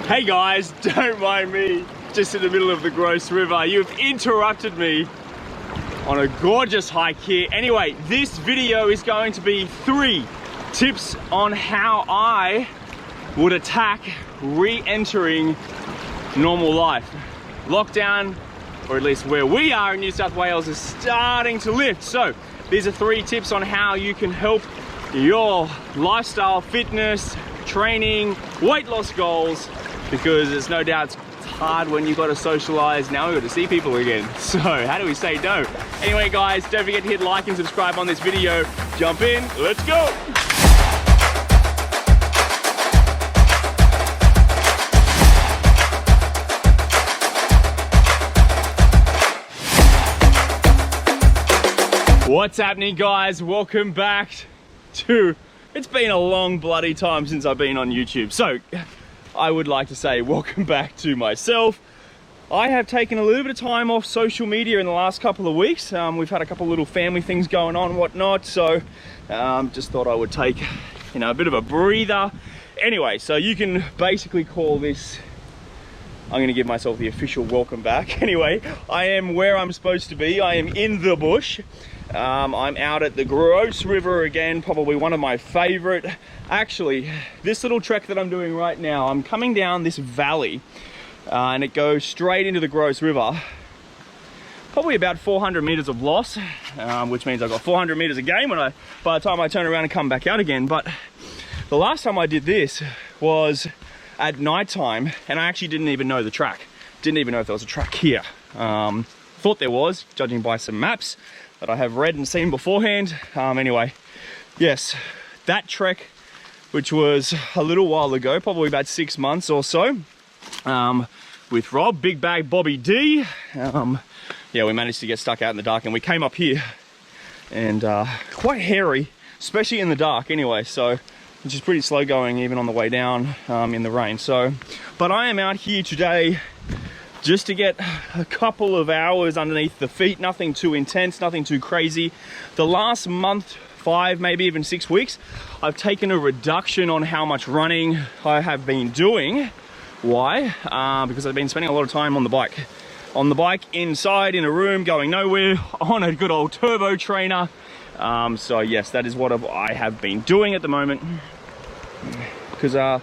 Hey guys, don't mind me, just in the middle of the gross river. You've interrupted me on a gorgeous hike here. Anyway, this video is going to be 3 tips on how I would attack re-entering normal life. Lockdown, or at least where we are in New South Wales, is starting to lift. So these are 3 tips on how you can help your lifestyle, fitness, training, weight loss goals, because there's no doubt it's hard when you've got to socialize. Now we've got to see people again. So how do we say no? Anyway guys, don't forget to hit like and subscribe on this video. Jump in, let's go. What's happening guys? Welcome back to, it's been a long bloody time since I've been on YouTube. So I would like to say welcome back to myself. I have taken a little bit of time off social media in the last couple of weeks. We've had a couple of little family things going on and whatnot. So just thought I would take, a bit of a breather. Anyway, so you can basically call this, I'm gonna give myself the official welcome back. Anyway, I am where I'm supposed to be. I am in the bush. I'm out at the Gross River again, probably one of my favorite. Actually, this little trek that I'm doing right now, I'm coming down this valley and it goes straight into the Gross River. Probably about 400 meters of loss, which means I've got 400 meters of gain by the time I turn around and come back out again. But the last time I did this was at nighttime, and I actually didn't even know the track. Didn't even know if there was a track here. Thought there was, judging by some maps that I have read and seen beforehand. Anyway, yes, that trek, which was a little while ago, probably about 6 months or so, with Rob, Big Bag Bobby D. Yeah, we managed to get stuck out in the dark and we came up here, and quite hairy, especially in the dark anyway, so which is pretty slow going even on the way down in the rain. So, but I am out here today just to get a couple of hours underneath the feet, nothing too intense, nothing too crazy. The last month, 5, maybe even 6 weeks, I've taken a reduction on how much running I have been doing. Why? Because I've been spending a lot of time on the bike. On the bike, inside, in a room, going nowhere, on a good old turbo trainer. So yes, that is what I have been doing at the moment. Because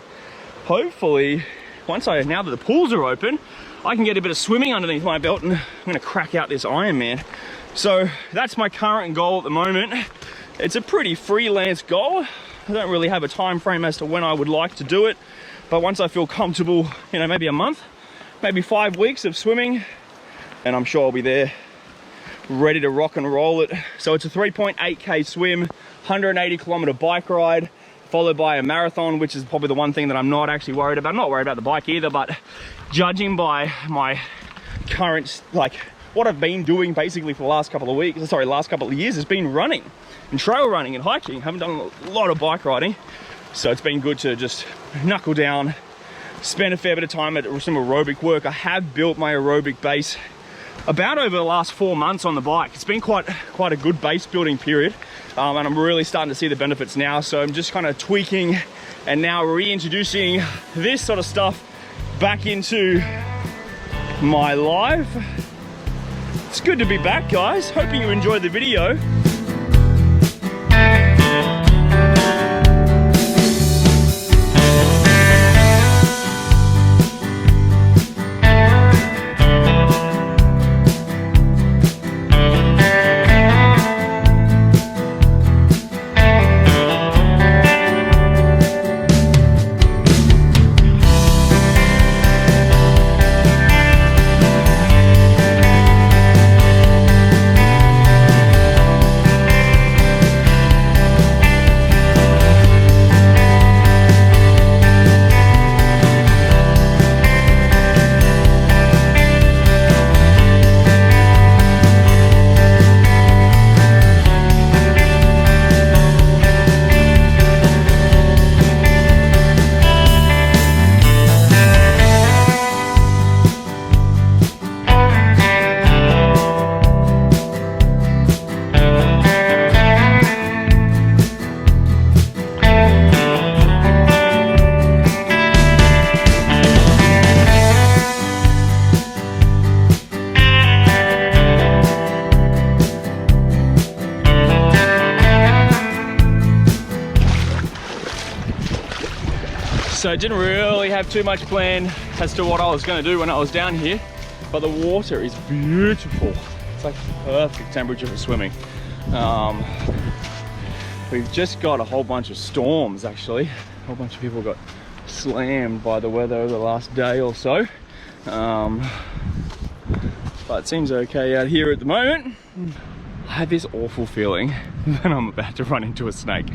hopefully, now that the pools are open, I can get a bit of swimming underneath my belt and I'm gonna crack out this Ironman. So that's my current goal at the moment. It's a pretty freelance goal. I don't really have a time frame as to when I would like to do it, but once I feel comfortable, maybe a month, maybe 5 weeks of swimming, and I'm sure I'll be there ready to rock and roll it. So it's a 3.8k swim, 180 kilometer bike ride, followed by a marathon, which is probably the one thing that I'm not actually worried about. I'm not worried about the bike either, but judging by my current, what I've been doing basically for the last couple of years has been running and trail running and hiking. I haven't done a lot of bike riding, so it's been good to just knuckle down, spend a fair bit of time at some aerobic work. I have built my aerobic base about over the last 4 months on the bike. It's been quite a good base building period, and I'm really starting to see the benefits now. So I'm just kind of tweaking and now reintroducing this sort of stuff back into my life. It's good to be back, guys. Hoping you enjoyed the video. So I didn't really have too much plan as to what I was going to do when I was down here, but the water is beautiful. It's like perfect temperature for swimming. We've just got a whole bunch of storms actually. A whole bunch of people got slammed by the weather over the last day or so. But it seems okay out here at the moment. I had this awful feeling that I'm about to run into a snake.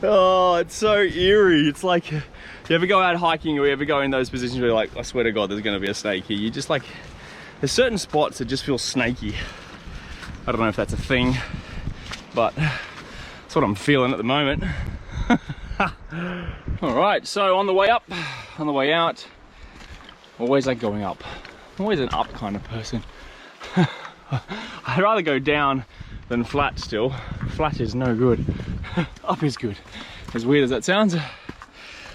Oh, it's so eerie. It's like, you ever go out hiking or you ever go in those positions where you're like, I swear to God, there's gonna be a snake here. You just like, there's certain spots that just feel snaky. I don't know if that's a thing, but that's what I'm feeling at the moment. All right, so on the way up, on the way out, always like going up. I'm always an up kind of person. I'd rather go down than flat still. Flat is no good. Up is good. As weird as that sounds.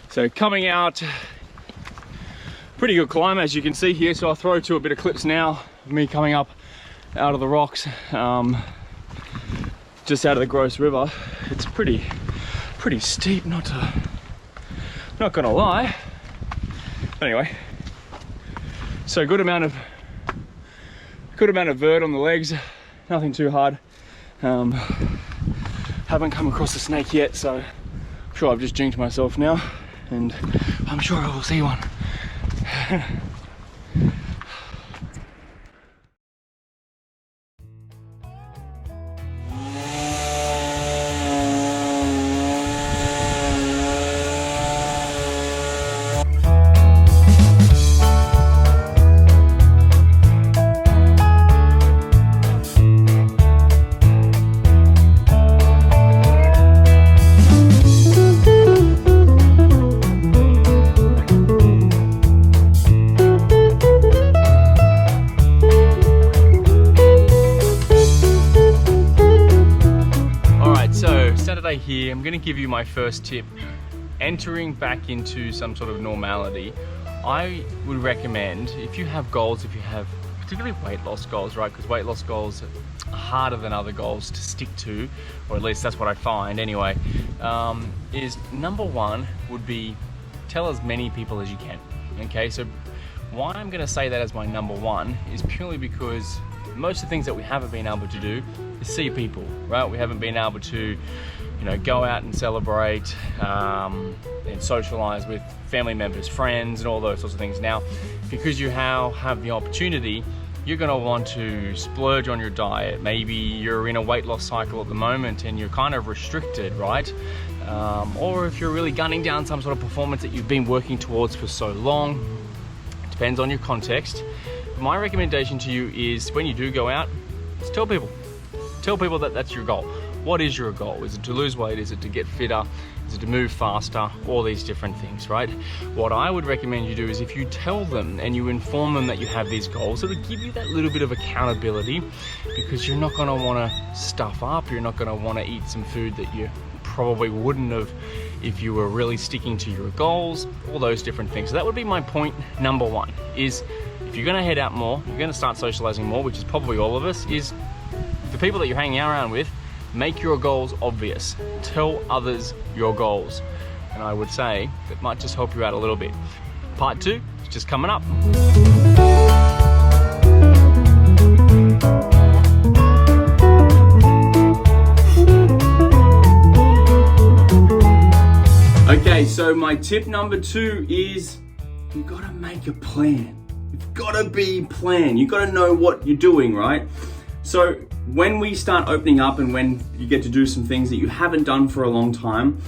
So coming out, pretty good climb as you can see here. So I'll throw to a bit of clips now of me coming up out of the rocks, just out of the Gross River. It's pretty steep, not gonna lie. Anyway, so good amount of vert on the legs, nothing too hard. Haven't come across a snake yet, so I'm sure I've just jinxed myself now, and I'm sure I will see one. Here, I'm going to give you my first tip. Entering back into some sort of normality, I would recommend, if you have goals, if you have particularly weight loss goals, right? Because weight loss goals are harder than other goals to stick to, or at least that's what I find anyway, is number one would be tell as many people as you can. Okay, so why I'm going to say that as my number one is purely because most of the things that we haven't been able to do is see people, right? We haven't been able to, you know, go out and celebrate and socialize with family members, friends, and all those sorts of things. Now, because you have the opportunity, you're going to want to splurge on your diet. Maybe you're in a weight loss cycle at the moment and you're kind of restricted, right? Or if you're really gunning down some sort of performance that you've been working towards for so long, it depends on your context. My recommendation to you is when you do go out, just tell people that that's your goal. What is your goal? Is it to lose weight? Is it to get fitter? Is it to move faster? All these different things, right? What I would recommend you do is if you tell them and you inform them that you have these goals, it'll give you that little bit of accountability, because you're not going to want to stuff up. You're not going to want to eat some food that you probably wouldn't have if you were really sticking to your goals, all those different things. So that would be my point number one, is if you're going to head out more, you're going to start socializing more, which is probably all of us, is the people that you're hanging around with, make your goals obvious. Tell others your goals. And I would say that might just help you out a little bit. Part two is just coming up. Okay, so my tip number two is you gotta make a plan. You've gotta be planned. You've gotta know what you're doing, right? So when we start opening up and when you get to do some things that you haven't done for a long time,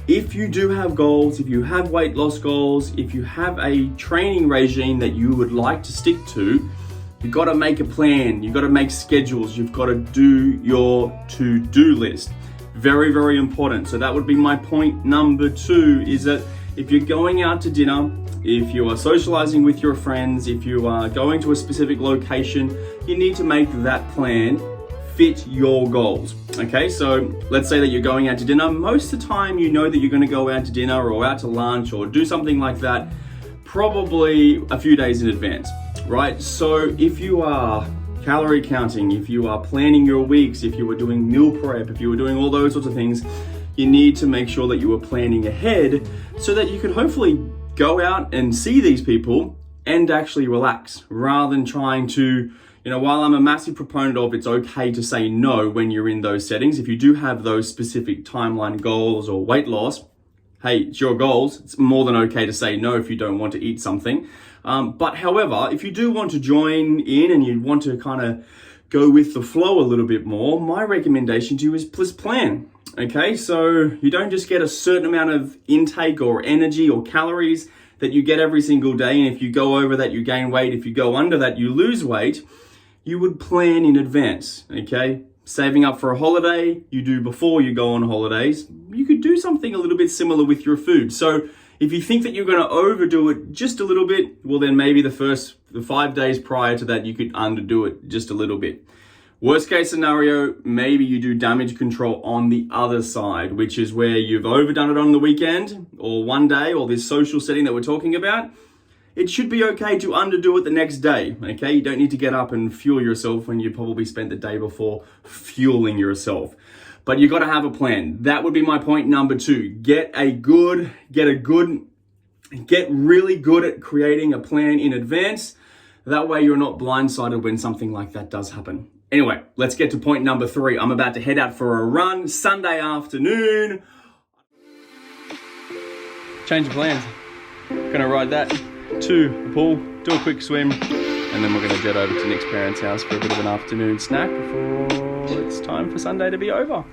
if you do have goals, if you have weight loss goals, if you have a training regime that you would like to stick to, you've got to make a plan. You've got to make schedules. You've got to do your to-do list. Very, very important. So that would be my point number two, is that if you're going out to dinner, if you are socializing with your friends, if you are going to a specific location, you need to make that plan fit your goals. Okay, so let's say that you're going out to dinner. Most of the time, you know that you're going to go out to dinner or out to lunch or do something like that probably a few days in advance, right? So if you are calorie counting, if you are planning your weeks, if you were doing meal prep, if you were doing all those sorts of things, you need to make sure that you are planning ahead so that you can hopefully go out and see these people and actually relax rather than trying to, while I'm a massive proponent of it's okay to say no when you're in those settings, if you do have those specific timeline goals or weight loss, hey, it's your goals. It's more than okay to say no if you don't want to eat something. But however, if you do want to join in and you want to kind of go with the flow a little bit more, my recommendation to you is please plan. Okay, so you don't just get a certain amount of intake or energy or calories that you get every single day. And if you go over that, you gain weight. If you go under that, you lose weight. You would plan in advance, okay? Saving up for a holiday, you do before you go on holidays. You could do something a little bit similar with your food. So if you think that you're going to overdo it just a little bit, well then maybe the 5 days prior to that, you could underdo it just a little bit. Worst case scenario, maybe you do damage control on the other side, which is where you've overdone it on the weekend or one day or this social setting that we're talking about. It should be okay to underdo it the next day, okay? You don't need to get up and fuel yourself when you probably spent the day before fueling yourself. But you got to have a plan. That would be my point number 2. Get really good at creating a plan in advance. That way you're not blindsided when something like that does happen. Anyway, let's get to point number 3. I'm about to head out for a run, Sunday afternoon. Change of plans. Gonna ride that to the pool, do a quick swim, and then we're gonna jet over to Nick's parents' house for a bit of an afternoon snack before it's time for Sunday to be over.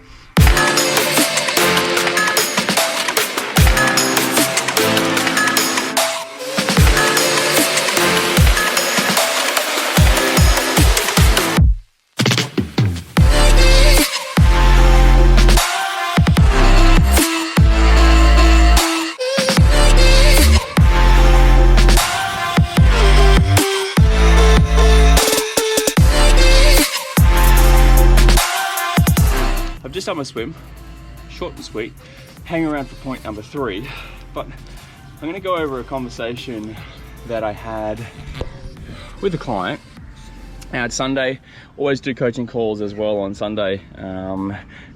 Just done my swim, short and sweet, hang around for point number 3, but I'm going to go over a conversation that I had with a client. Now it's Sunday, always do coaching calls as well on Sunday.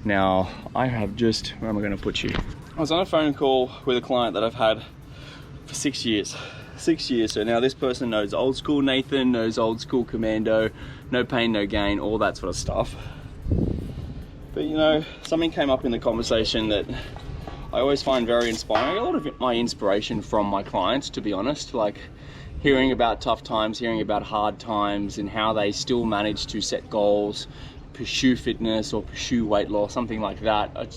Now I have just, where am I going to put you? I was on a phone call with a client that I've had for 6 years. 6 years. So now this person knows old school Nathan, knows old school Commando, no pain, no gain, all that sort of stuff. But something came up in the conversation that I always find very inspiring. A lot of my inspiration from my clients, to be honest, like hearing about tough times, hearing about hard times and how they still manage to set goals, pursue fitness or pursue weight loss, something like that. It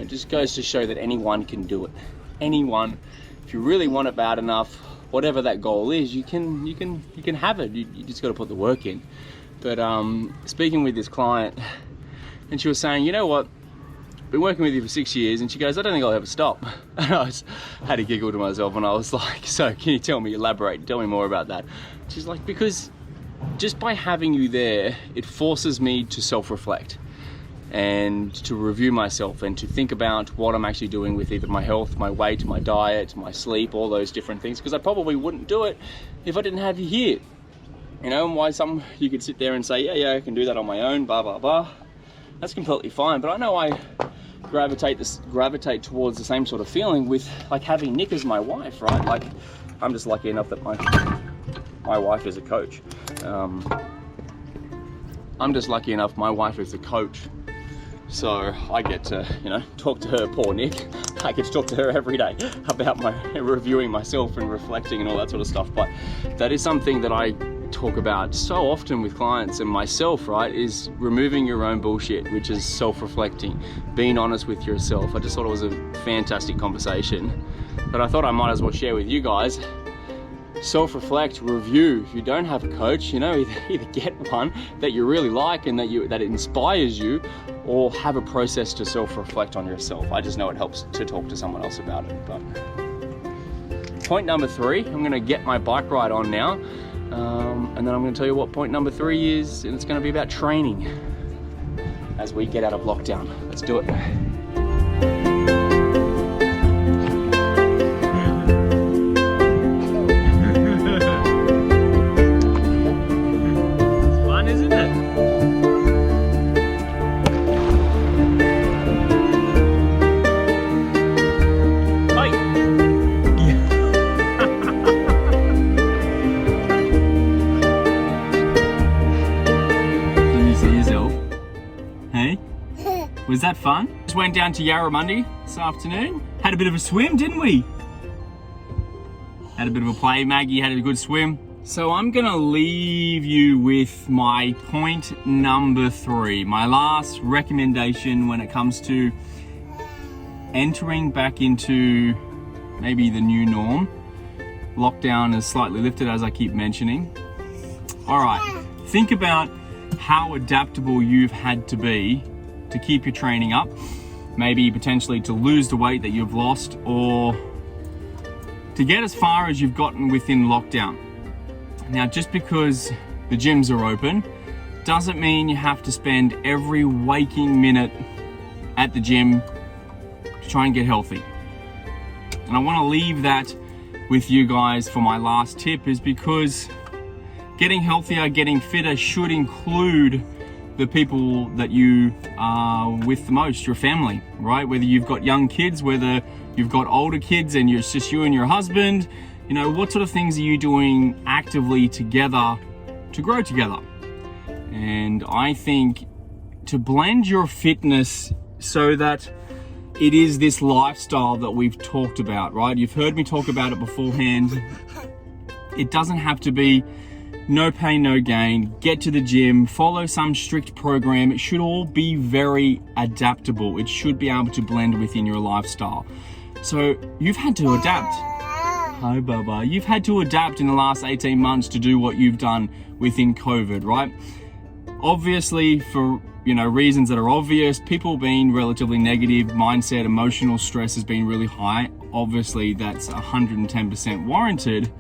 just goes to show that anyone can do it. Anyone, if you really want it bad enough, whatever that goal is, you can have it. You just got to put the work in. But speaking with this client, and she was saying, you know what, I've been working with you for 6 years, and she goes, I don't think I'll ever stop. And I had a giggle to myself, and I was like, so can you tell me more about that? She's like, because just by having you there, it forces me to self-reflect and to review myself and to think about what I'm actually doing with either my health, my weight, my diet, my sleep, all those different things, because I probably wouldn't do it if I didn't have you here. And why you could sit there and say, yeah, I can do that on my own, blah, blah, blah. That's completely fine. But I know I gravitate towards the same sort of feeling with like having Nick as my wife, right? Like I'm just lucky enough that my wife is a coach. I'm just lucky enough my wife is a coach. So I get to, talk to her, poor Nick. I get to talk to her every day about reviewing myself and reflecting and all that sort of stuff. But that is something that I talk about so often with clients and myself, right, is removing your own bullshit, which is self-reflecting, being honest with yourself. I just thought it was a fantastic conversation that I thought I might as well share with you guys. Self-reflect, review. If you don't have a coach, either get one that you really like and that it inspires you, or have a process to self-reflect on yourself. I just know it helps to talk to someone else about it. But point number 3, I'm going to get my bike ride on now, and then I'm going to tell you what point number 3 is, and it's going to be about training as we get out of lockdown. Let's do it. that fun? Just went down to Yarramundi this afternoon. Had a bit of a swim, didn't we? Had a bit of a play. Maggie had a good swim. So I'm gonna leave you with my point number 3. My last recommendation when it comes to entering back into maybe the new norm. Lockdown is slightly lifted, as I keep mentioning. All right, think about how adaptable you've had to be to keep your training up, maybe potentially to lose the weight that you've lost, or to get as far as you've gotten within lockdown. Now, just because the gyms are open doesn't mean you have to spend every waking minute at the gym to try and get healthy. And I want to leave that with you guys for my last tip, is because getting healthier, getting fitter should include the people that you are with the most, your family, right? Whether you've got young kids, whether you've got older kids and it's just you and your husband, you know, what sort of things are you doing actively together to grow together? And I think to blend your fitness so that it is this lifestyle that we've talked about, right? You've heard me talk about it beforehand. It doesn't have to be no pain, no gain. Get to the gym, follow some strict program. It should all be very adaptable. It should be able to blend within your lifestyle. So you've had to adapt. Hi, Baba. You've had to adapt in the last 18 months to do what you've done within COVID, right? Obviously, for reasons that are obvious, people being relatively negative, mindset, emotional stress has been really high. Obviously, that's 110% warranted.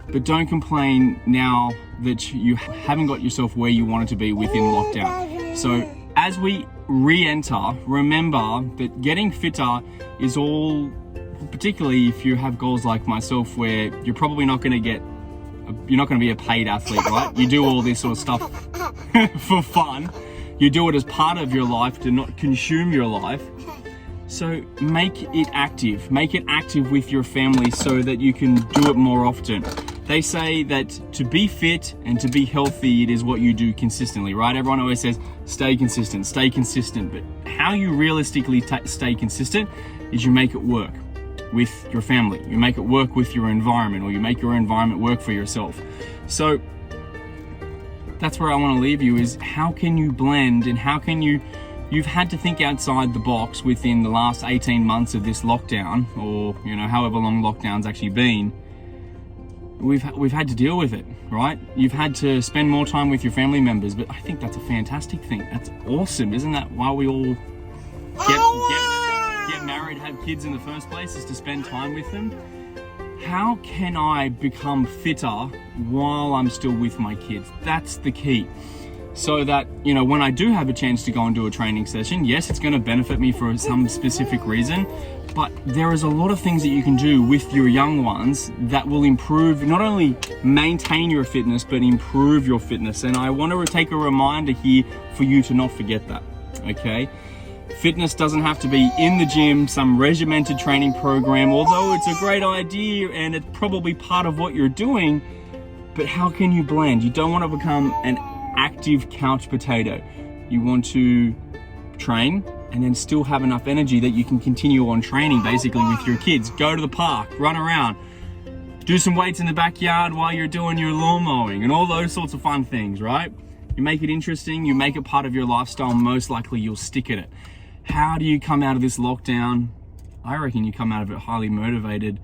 But don't complain now that you haven't got yourself where you wanted to be within lockdown. So as we re-enter, remember that getting fitter is all, particularly if you have goals like myself, where you're probably not going to be a paid athlete, right? You do all this sort of stuff for fun. You do it as part of your life to not consume your life. So make it active. Make it active with your family so that you can do it more often. They say that to be fit and to be healthy, it is what you do consistently, right? Everyone always says, stay consistent. But how you realistically stay consistent is you make it work with your family. You make it work with your environment, or you make your environment work for yourself. So that's where I want to leave you, is how can you blend, and how can you've had to think outside the box within the last 18 months of this lockdown, or however long lockdown's actually been. We've had to deal with it, right? You've had to spend more time with your family members, but I think that's a fantastic thing. That's awesome. Isn't that why we all get married, have kids in the first place, is to spend time with them? How can I become fitter while I'm still with my kids? That's the key. So that, when I do have a chance to go and do a training session, yes, it's going to benefit me for some specific reason, but there is a lot of things that you can do with your young ones that will improve, not only maintain your fitness, but improve your fitness. And I want to take a reminder here for you to not forget that, okay? Fitness doesn't have to be in the gym, some regimented training program, although it's a great idea and it's probably part of what you're doing, but how can you blend? You don't want to become an active couch potato. You want to train and then still have enough energy that you can continue on training basically with your kids. Go to the park, run around, do some weights in the backyard while you're doing your lawn mowing and all those sorts of fun things, right? You make it interesting, you make it part of your lifestyle, most likely you'll stick at it. How do you come out of this lockdown? I reckon you come out of it highly motivated,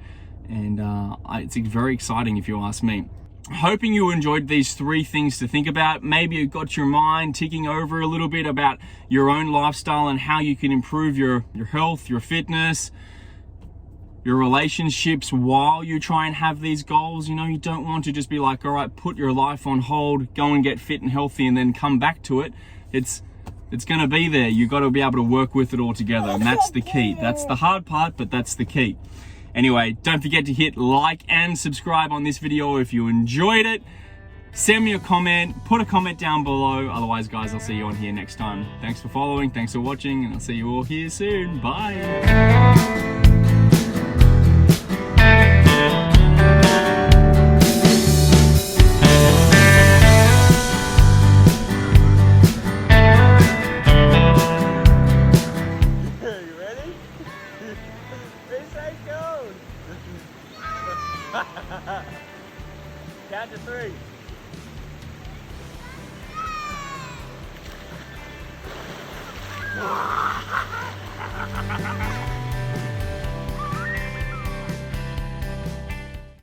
and it's very exciting if you ask me. Hoping you enjoyed these 3 things to think about. Maybe it got your mind ticking over a little bit about your own lifestyle and how you can improve your health, your fitness, your relationships while you try and have these goals. You don't want to just be like, all right, put your life on hold, go and get fit and healthy and then come back to it. It's going to be there. You've got to be able to work with it all together, and that's the key. That's the hard part, but that's the key. Anyway, don't forget to hit like and subscribe on this video if you enjoyed it. Send me a comment, put a comment down below. Otherwise, guys, I'll see you on here next time. Thanks for following, thanks for watching, and I'll see you all here soon. Bye.